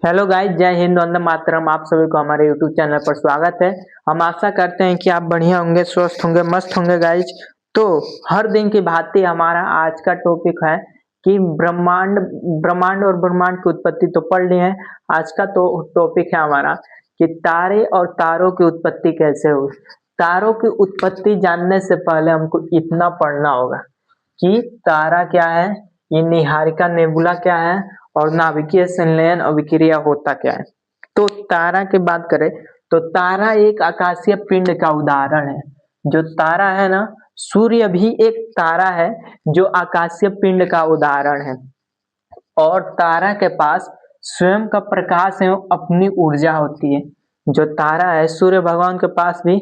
Hello guys, जय हिंद, वंदे मातरम। आप सभी को हमारे यूट्यूब चैनल पर स्वागत है। हम आशा करते हैं कि आप बढ़िया होंगे, स्वस्थ होंगे, मस्त होंगे गाइस। तो हर दिन की भांति हमारा आज का टॉपिक है कि ब्रह्मांड ब्रह्मांड और ब्रह्मांड की उत्पत्ति तो पढ़ ली है। आज का तो टॉपिक है हमारा कि तारे और तारों की उत्पत्ति कैसे हुई। तारों की उत्पत्ति जानने से पहले हमको इतना पढ़ना होगा कि तारा क्या है, ये निहारिका नेबुला क्या है और नाभिकीय संलयन अभिक्रिया होता क्या है। तो तारा की बात करें तो तारा एक आकाशीय पिंड का उदाहरण है। जो तारा है ना, सूर्य भी एक तारा है जो आकाशीय पिंड का उदाहरण है। और तारा के पास स्वयं का प्रकाश एवं अपनी ऊर्जा होती है। जो तारा है, सूर्य भगवान के पास भी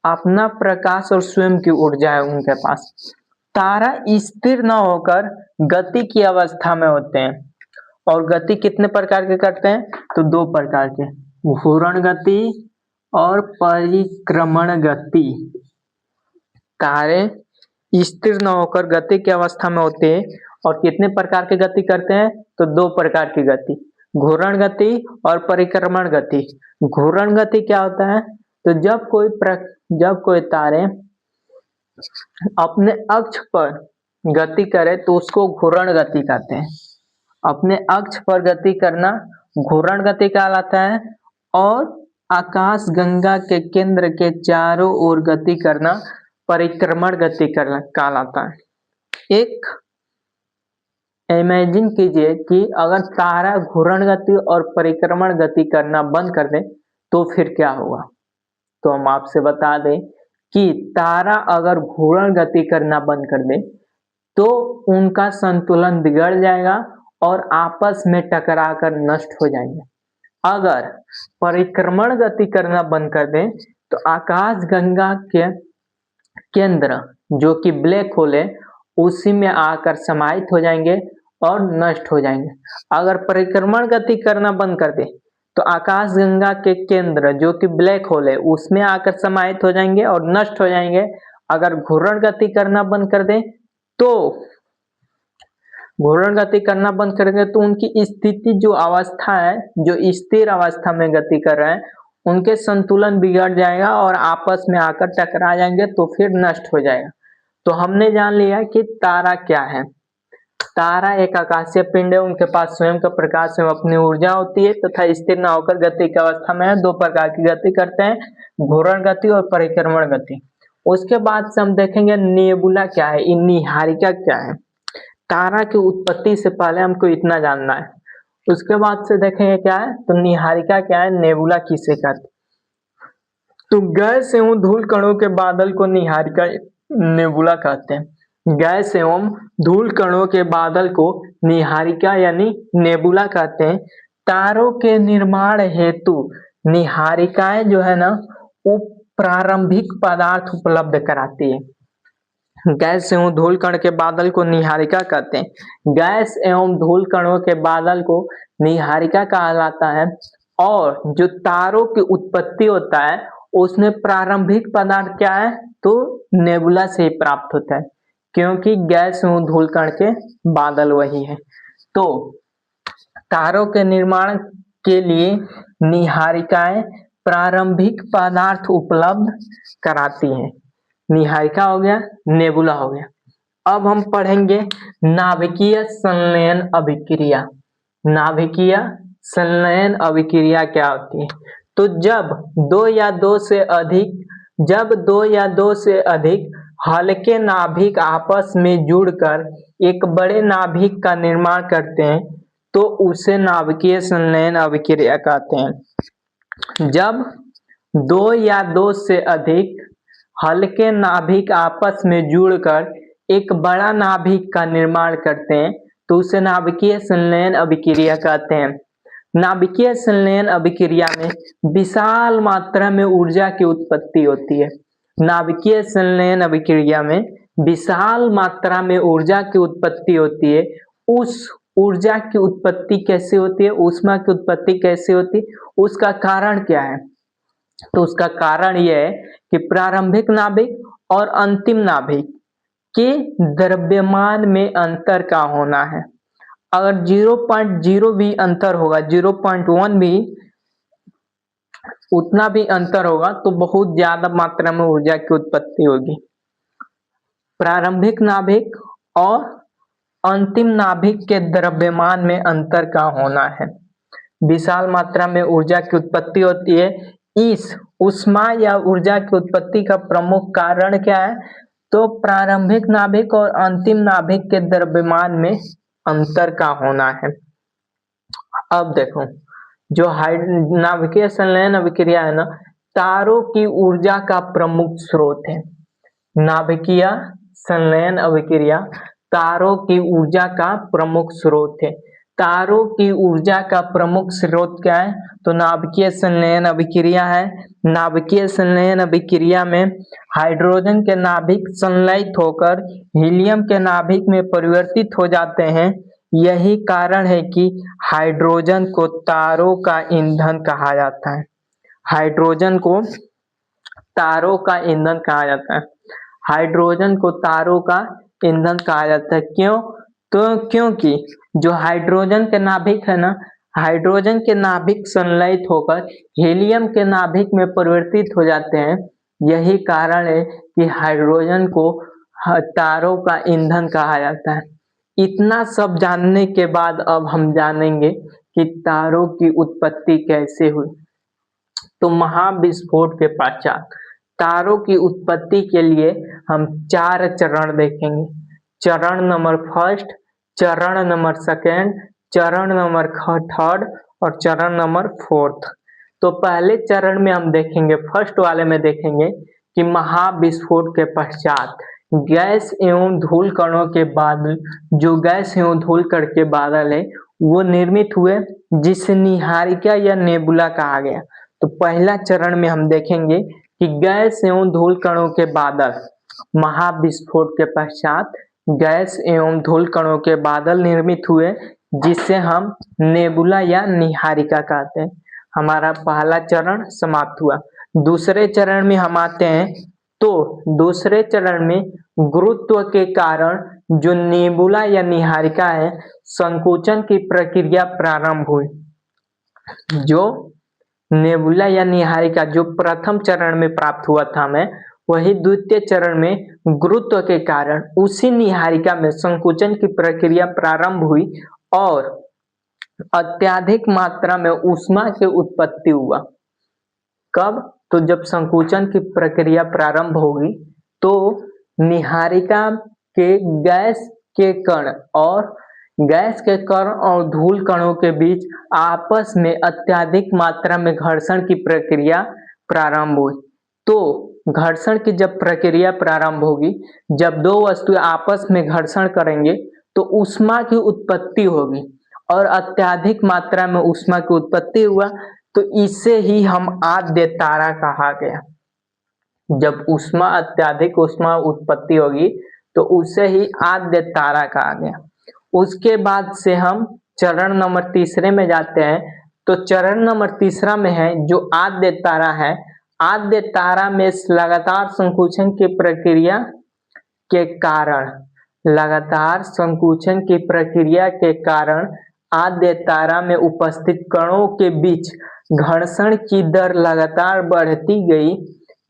अपना प्रकाश और स्वयं की ऊर्जा है उनके पास। तारा स्थिर न होकर गति की अवस्था में होते हैं। और गति कितने प्रकार के करते हैं? तो दो प्रकार के, घूर्ण गति और परिक्रमण गति। तारे स्थिर न होकर गति की अवस्था में होते हैं और कितने प्रकार की गति करते हैं? तो दो प्रकार की गति, घूर्ण गति और परिक्रमण गति। घूर्ण गति क्या होता है? तो जब कोई तारे अपने अक्ष पर गति करे तो उसको घूर्ण गति कहते हैं। अपने अक्ष पर गति करना घूर्ण गति कहलाता है। और आकाश गंगा के केंद्र के चारों ओर गति करना परिक्रमण गति कहलाता है। एक इमेजिन कीजिए कि अगर तारा घूर्ण गति और परिक्रमण गति करना बंद कर दे तो फिर क्या होगा। तो हम आपसे बता दें कि तारा अगर घूर्ण गति करना बंद कर दे तो उनका संतुलन बिगड़ जाएगा और आपस में टकराकर नष्ट हो जाएंगे। अगर परिक्रमण गति करना बंद कर दें तो आकाश गंगा के केंद्र जो कि ब्लैक होल है उसी में आकर समाहित हो जाएंगे और नष्ट हो जाएंगे। अगर परिक्रमण गति करना बंद कर दे तो आकाश गंगा के केंद्र जो कि ब्लैक होल है उसमें आकर समाहित हो जाएंगे और नष्ट हो जाएंगे। अगर घूर्ण गति करना बंद कर दे तो घूर्ण गति करना बंद करेंगे तो उनकी स्थिति जो अवस्था है, जो स्थिर अवस्था में गति कर रहे हैं, उनके संतुलन बिगड़ जाएगा और आपस में आकर टकरा जाएंगे तो फिर नष्ट हो जाएगा। तो हमने जान लिया कि तारा क्या है। तारा एक आकाशीय पिंड है, उनके पास स्वयं का प्रकाश एवं अपनी ऊर्जा होती है तथा स्थिर न होकर गति की अवस्था में है। दो प्रकार की गति करते हैं, घूर्ण गति और परिक्रमण गति। उसके बाद से हम देखेंगे नेबुला क्या है, निहारिका क्या है। तारा की उत्पत्ति से पहले हमको इतना जानना है। उसके बाद से देखेंगे क्या है, तो निहारिका क्या है, नेबुला किसे कहते। तो गैस एवं धूल कणों के बादल को निहारिका नेबुला कहते हैं। गैस एवं धूल कणों के बादल को निहारिका यानी नेबुला कहते हैं। तारों के निर्माण हेतु निहारिकाएं जो है ना, वो प्रारंभिक पदार्थ उपलब्ध कराती है। गैस एवं धूल कण के बादल को निहारिका कहते हैं। गैस एवं धूल कणों के बादल को निहारिका कहा जाता है। और जो तारों की उत्पत्ति होता है उसमें प्रारंभिक पदार्थ क्या है, तो नेबुला से ही प्राप्त होता है, क्योंकि गैस एवं धूल कण के बादल वही है। तो तारों के निर्माण के लिए निहारिकाएं प्रारंभिक पदार्थ उपलब्ध कराती हैं। निहारिका हो गया, नेबुला हो गया। अब हम पढ़ेंगे नाभिकीय संलयन अभिक्रिया। नाभिकीय संलयन अभिक्रिया क्या होती है? तो जब दो या दो से अधिक हल्के नाभिक आपस में जुड़कर एक बड़े नाभिक का निर्माण करते हैं तो उसे नाभिकीय संलयन अभिक्रिया कहते हैं। जब दो से अधिक हल्के नाभिक आपस में जुड़कर एक बड़ा नाभिक का निर्माण करते हैं तो उसे नाभिकीय संलयन अभिक्रिया कहते हैं। नाभिकीय संलयन अभिक्रिया में विशाल मात्रा में ऊर्जा की उत्पत्ति होती है। नाभिकीय संलयन अभिक्रिया में विशाल मात्रा में ऊर्जा की उत्पत्ति होती है। उस ऊर्जा की उत्पत्ति कैसे होती है, ऊष्मा की उत्पत्ति कैसे होती है, उसका कारण क्या है? तो उसका कारण यह है कि प्रारंभिक नाभिक और अंतिम नाभिक के द्रव्यमान में अंतर का होना है। अगर 0.0 भी अंतर होगा, 0.1 भी उतना भी अंतर होगा तो बहुत ज्यादा मात्रा में ऊर्जा की उत्पत्ति होगी। प्रारंभिक नाभिक और अंतिम नाभिक के द्रव्यमान में अंतर का होना है। विशाल मात्रा में ऊर्जा की उत्पत्ति होती है। इस ऊष्मा या ऊर्जा की उत्पत्ति का प्रमुख कारण क्या है? तो प्रारंभिक नाभिक और अंतिम नाभिक के द्रव्यमान में अंतर का होना है। अब देखो, जो नाभिकीय संलयन अभिक्रिया है ना, तारों की ऊर्जा का प्रमुख स्रोत है। नाभिकीय संलयन अभिक्रिया तारों की ऊर्जा का प्रमुख स्रोत है। तारों की ऊर्जा का प्रमुख स्रोत क्या है? तो नाभिकीय संलयन अभिक्रिया है। नाभिकीय संलयन अभिक्रिया में हाइड्रोजन के नाभिक संलयित होकर हीलियम के नाभिक में परिवर्तित हो जाते हैं। यही कारण है कि हाइड्रोजन को तारों का ईंधन कहा जाता है। हाइड्रोजन को तारों का ईंधन कहा जाता है। हाइड्रोजन को तारों का ईंधन कहा जाता है। क्यों? तो क्योंकि जो हाइड्रोजन के नाभिक है ना, हाइड्रोजन के नाभिक संलयित होकर हीलियम के नाभिक में परिवर्तित हो जाते हैं। यही कारण है कि हाइड्रोजन को तारों का ईंधन कहा जाता है। इतना सब जानने के बाद अब हम जानेंगे कि तारों की उत्पत्ति कैसे हुई। तो महाविस्फोट के पश्चात तारों की उत्पत्ति के लिए हम 4 चरण देखेंगे। चरण नंबर फर्स्ट, चरण नंबर सेकेंड, चरण नंबर थर्ड और चरण नंबर फोर्थ। तो पहले चरण में हम देखेंगे, फर्स्ट वाले में देखेंगे कि महाविस्फोट के पश्चात गैस एवं धूल कणों के बादल, जो गैस एवं धूल कण के बादल है वो निर्मित हुए, जिसे निहारिका या नेबुला कहा गया। तो पहला चरण में हम देखेंगे कि गैस एवं धूल कणों के बादल, महाविस्फोट के पश्चात गैस एवं धूल कणों के बादल निर्मित हुए, जिसे हम नेबुला या निहारिका कहते हैं। हमारा पहला चरण समाप्त हुआ। दूसरे चरण में हम आते हैं। तो दूसरे चरण में गुरुत्व के कारण जो नेबुला या निहारिका है, संकुचन की प्रक्रिया प्रारंभ हुई। जो नेबुला या निहारिका जो प्रथम चरण में प्राप्त हुआ था हमें, वही द्वितीय चरण में गुरुत्व के कारण उसी निहारिका में संकुचन की प्रक्रिया प्रारंभ हुई और अत्यधिक मात्रा में ऊष्मा की उत्पत्ति हुआ। कब? तो जब संकुचन की प्रक्रिया प्रारंभ होगी तो निहारिका के गैस के कण और धूल कणों के बीच आपस में अत्यधिक मात्रा में घर्षण की प्रक्रिया प्रारंभ हुई। तो घर्षण की जब प्रक्रिया प्रारंभ होगी, जब दो वस्तुएं आपस में घर्षण करेंगे तो ऊष्मा की उत्पत्ति होगी और अत्यधिक मात्रा में ऊष्मा की उत्पत्ति हुआ, तो इसे ही हम आद्य तारा कहा गया। जब अत्यधिक ऊष्मा उत्पत्ति होगी तो उसे ही आद्य तारा कहा गया। उसके बाद से हम चरण नंबर तीसरे में जाते हैं। तो चरण नंबर तीसरा में है जो आद्य तारा है। आद्य तारा में लगातार संकुचन की प्रक्रिया के कारण आद्य तारा में उपस्थित कणों के बीच घर्षण की दर लगातार बढ़ती गई,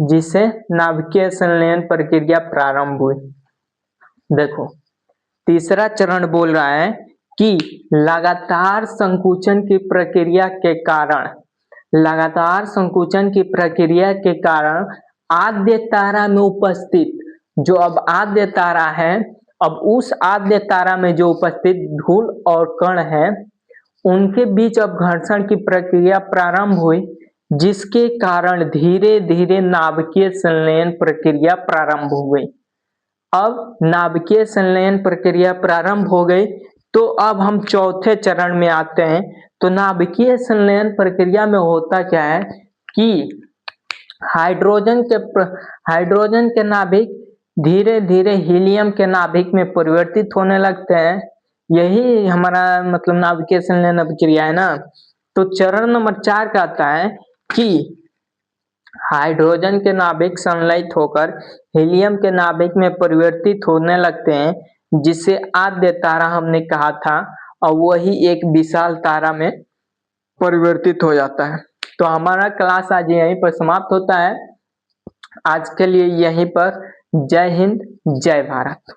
जिसे नाभिकीय संलयन प्रक्रिया प्रारंभ हुई। देखो, तीसरा चरण बोल रहा है कि लगातार संकुचन की प्रक्रिया के कारण आद्य तारा में उपस्थित जो अब आद्य तारा है, अब उस आद्य तारा में जो उपस्थित धूल और कण है, उनके बीच अब घर्षण की प्रक्रिया प्रारंभ हुई, जिसके कारण धीरे धीरे नाभिकीय संलयन प्रक्रिया प्रारंभ हो गई। अब नाभिकीय संलयन प्रक्रिया प्रारंभ हो गई तो अब हम चौथे चरण में आते हैं। तो नाभिकीय संलयन प्रक्रिया में होता क्या है कि हाइड्रोजन के नाभिक धीरे धीरे हीलियम के नाभिक में परिवर्तित होने लगते हैं। यही हमारा मतलब नाभिकीय संलयन प्रक्रिया है ना। तो चरण नंबर 4 कहता है कि हाइड्रोजन के नाभिक संलयित होकर हीलियम के नाभिक में परिवर्तित होने लगते हैं, जिसे आद्य तारा हमने कहा था। और वही एक विशाल तारा में परिवर्तित हो जाता है। तो हमारा क्लास आज यहीं पर समाप्त होता है। आज के लिए यहीं पर जय हिंद, जय भारत।